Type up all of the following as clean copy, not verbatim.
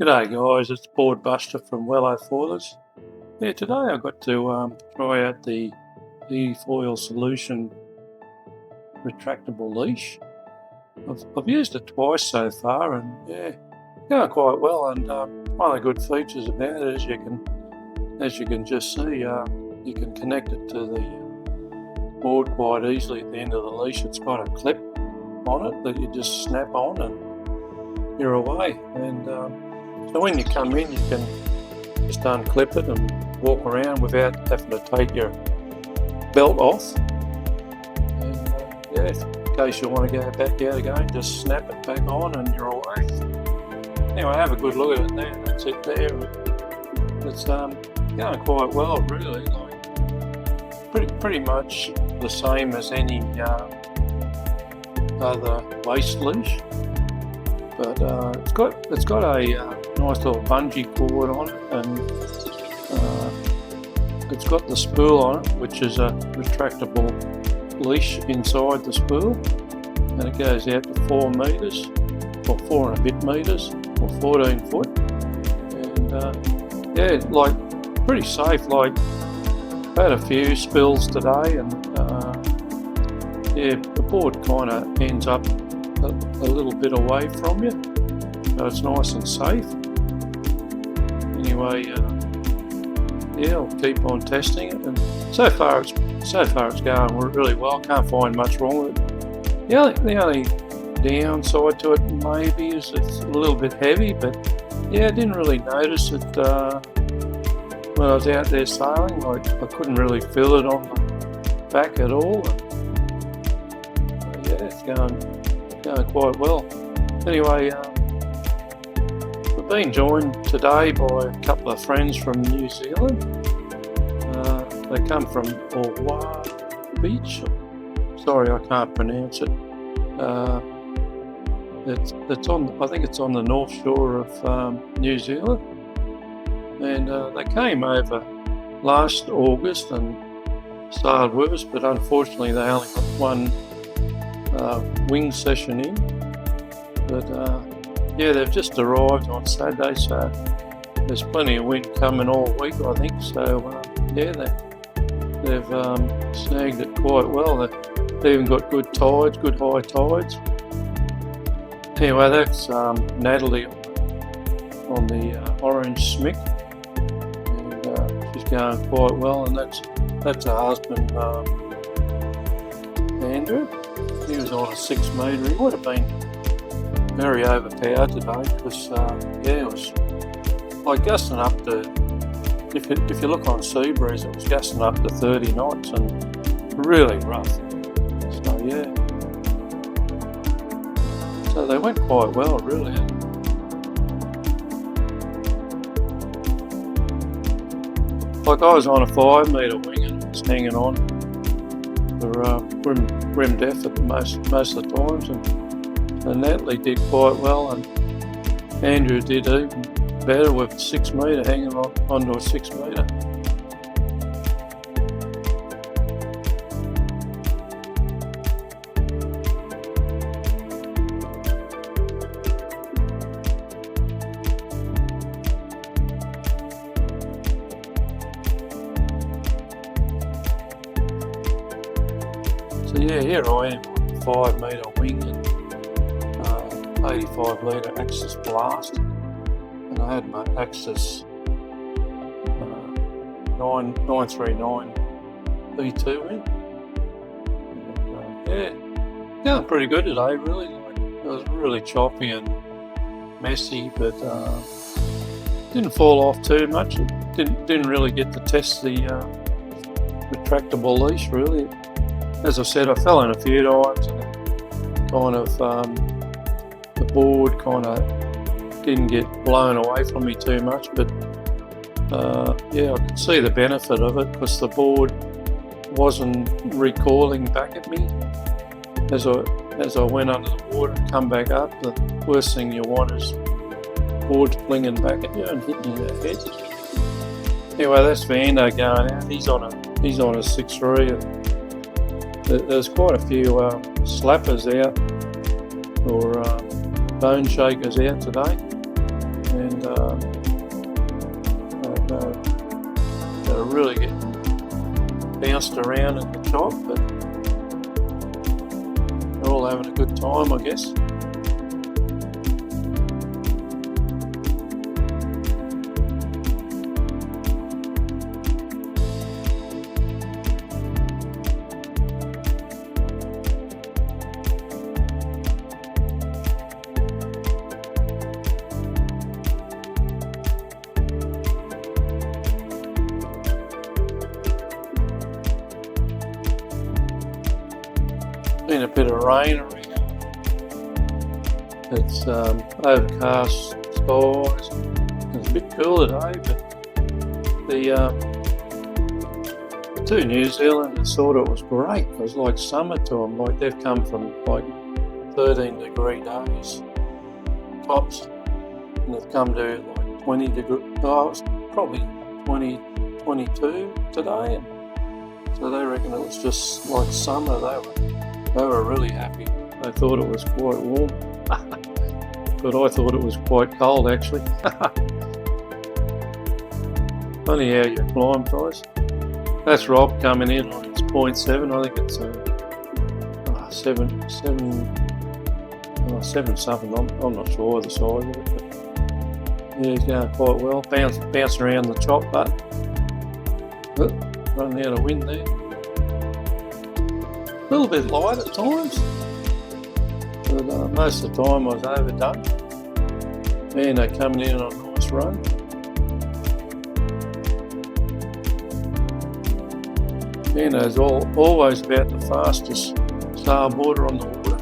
G'day guys, it's Board Buster from Efoilsolutions. Yeah, today I got to try out the Efoilsolutions retractable leash. I've used it twice so far, and yeah, going quite well. And one of the good features about it is as you can just see, you can connect it to the board quite easily at the end of the leash. It's got a clip on it that you just snap on and you're away. And so when you come in, you can just unclip it and walk around without having to take your belt off. And yeah, in case you want to go back out again, just snap it back on and you're away. Anyway, have a good look at it there. That's it there. It's going quite well, really. Like pretty much the same as any other waist leash. But it's got a nice little bungee cord on it, and it's got the spool on it, which is a retractable leash inside the spool, and it goes out to 4 metres, or 4 and a bit metres, or 14 foot, and yeah, like pretty safe. Like I had a few spills today, and yeah, the board kind of ends up a little bit away from you, so it's nice and safe. Anyway, yeah, I'll keep on testing it, and so far it's going really well. Can't find much wrong with it. The only downside to it maybe is it's a little bit heavy, but yeah, I didn't really notice it when I was out there sailing. Like I couldn't really feel it on the back at all. Yeah, it's going quite well. Anyway, we've been joined today by a couple of friends from New Zealand. They come from Orwa Beach. Sorry, I can't pronounce it. It's on. I think it's on the north shore of New Zealand, and they came over last August and sailed with us, but unfortunately they only got one wing session in. But yeah, they've just arrived on Saturday, so there's plenty of wind coming all week, I think. So yeah, they've snagged it quite well. They've even got good tides, good high tides. Anyway, that's Natalie on the orange smick, and she's going quite well. And that's her husband, Andrew. He was on a 6 metre. He would have been very overpowered today because yeah, it was like gusting up to, if you look on sea breeze, it was gusting up to 30 knots and really rough. So yeah, so they went quite well, really. Like I was on a 5 metre wing and it was hanging on for rim depth at most of the times, and Natalie did quite well, and Andrew did even better with a 6 metre, hanging onto a 6 metre. So yeah, here I am on a 5 metre wing and 85 litre Axis Blast, and I had my Axis 939 V2 in. And, yeah, going pretty good today, really. It was really choppy and messy, but didn't fall off too much. Didn't really get to test the retractable leash, really. As I said, I fell in a few times, and kind of the board kind of didn't get blown away from me too much, but yeah, I could see the benefit of it because the board wasn't recoiling back at me as I went under the water and come back up. The worst thing you want is boards flinging back at you and hitting you in the head. Anyway, that's Vando going out. He's on a 6.3. There's quite a few slappers out, or bone shakers out today. and they're really getting bounced around in the top, but they're all having a good time, I guess. Been a bit of rain around. It's overcast skies. It's a bit cool today, but the two New Zealanders thought it was great. It was like summer to them. Like they've come from like 13-degree days tops, and they've come to like 20 degree. Oh, it's probably 20, 22 today, and so they reckon it was just like summer. They were really happy. They thought it was quite warm, but I thought it was quite cold actually. Funny how you climb, guys. That's Rob coming in on its 0.7. I think it's 7 something. I'm not sure the size of it, but yeah, he's going quite well. Bouncing around the top, but running out of wind there. A little bit light at times, but most of the time I was overdone. And they're coming in on a nice run. And there's always about the fastest starboarder on the water.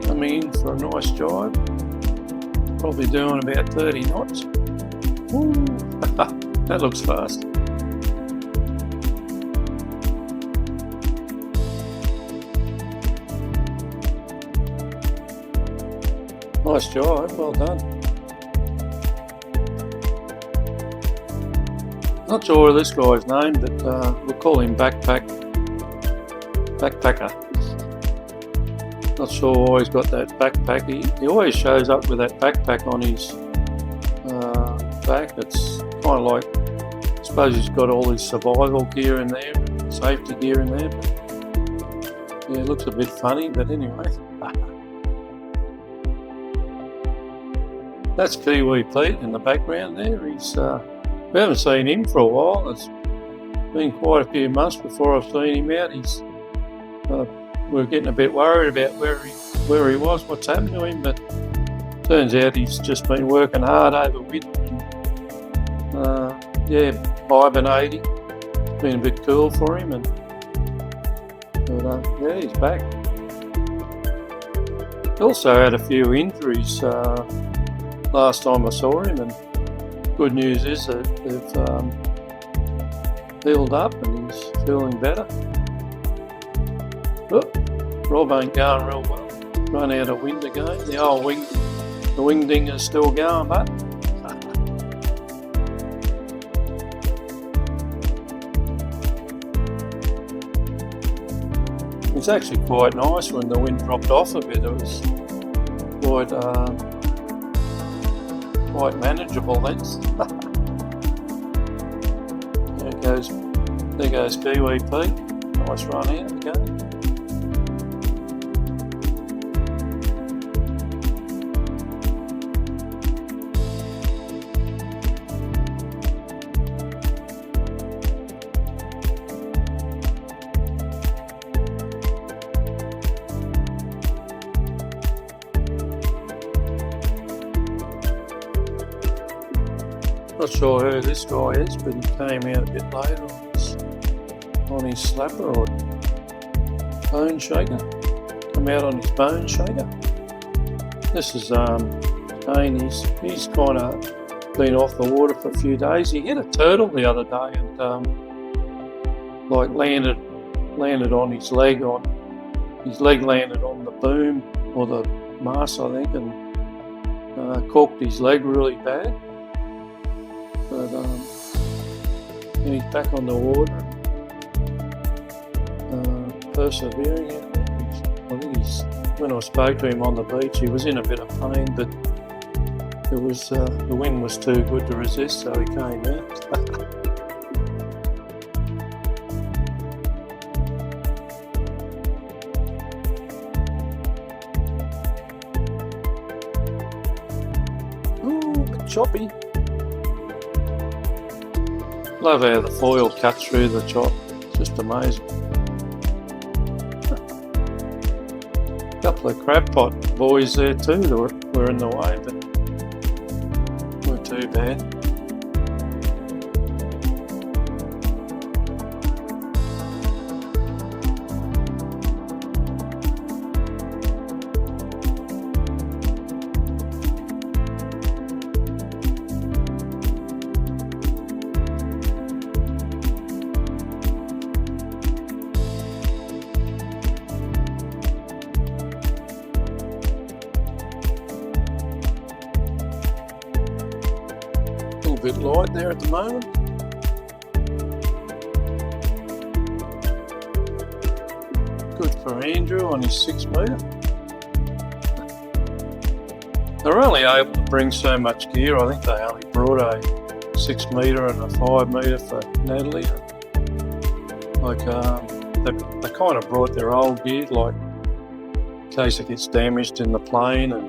Coming in for a nice jibe, probably doing about 30 knots. Woo. That looks fast. Nice job, well done. Not sure this guy's name, but we'll call him Backpacker. Not sure why he's got that backpack. He always shows up with that backpack on his back. It's kind of like, I suppose he's got all his survival gear in there, safety gear in there. But yeah, it looks a bit funny, but anyway. That's Kiwi Pete in the background there. We haven't seen him for a while. It's been quite a few months before I've seen him out. We're getting a bit worried about where he was, what's happened to him, but turns out he's just been working hard over winter and hibernating. It's been a bit cool for him, but yeah, he's back. He also had a few injuries last time I saw him, and good news is that they've healed up and he's feeling better. Oh, Rob ain't going real well. Run out of wind again. The old wingding is still going, but it's actually quite nice when the wind dropped off a bit. It was quite manageable then. There goes Kiwi Pete. Nice run out again. Not sure who this guy is, but he came out a bit later on his slapper or bone shaker. Come out on his bone shaker. This is Kane. He's kind of been off the water for a few days. He hit a turtle the other day and like landed on his leg. His leg landed on the boom or the mast, I think, and corked his leg really bad. But he's back on the water, persevering out there. I think he's when I spoke to him on the beach, he was in a bit of pain, but it was the wind was too good to resist, so he came out. Choppy. Love how the foil cuts through the chop, just amazing. A couple of crab pot boys there too that were in the way, but weren't too bad. A bit light there at the moment. Good for Andrew on his 6 metre. They're only able to bring so much gear. I think they only brought a 6 metre and a 5 metre for Natalie. Like they kind of brought their old gear, like in case it gets damaged in the plane and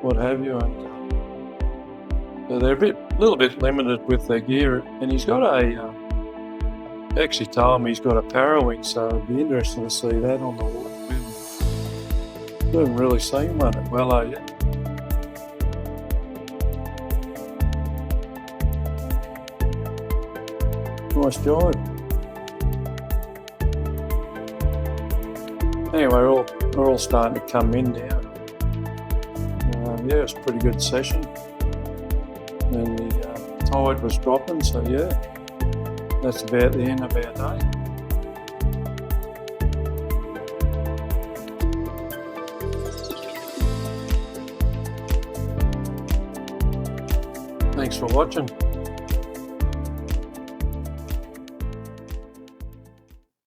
what have you. And so they're a little bit limited with their gear, and he's got actually told me he's got a Parawing, so it'd be interesting to see that on the water. We haven't really seen one at Wello yet. Nice job. Anyway, we're all starting to come in now. Yeah, it's a pretty good session. And the tide was dropping, so yeah, that's about the end of our day. Thanks for watching.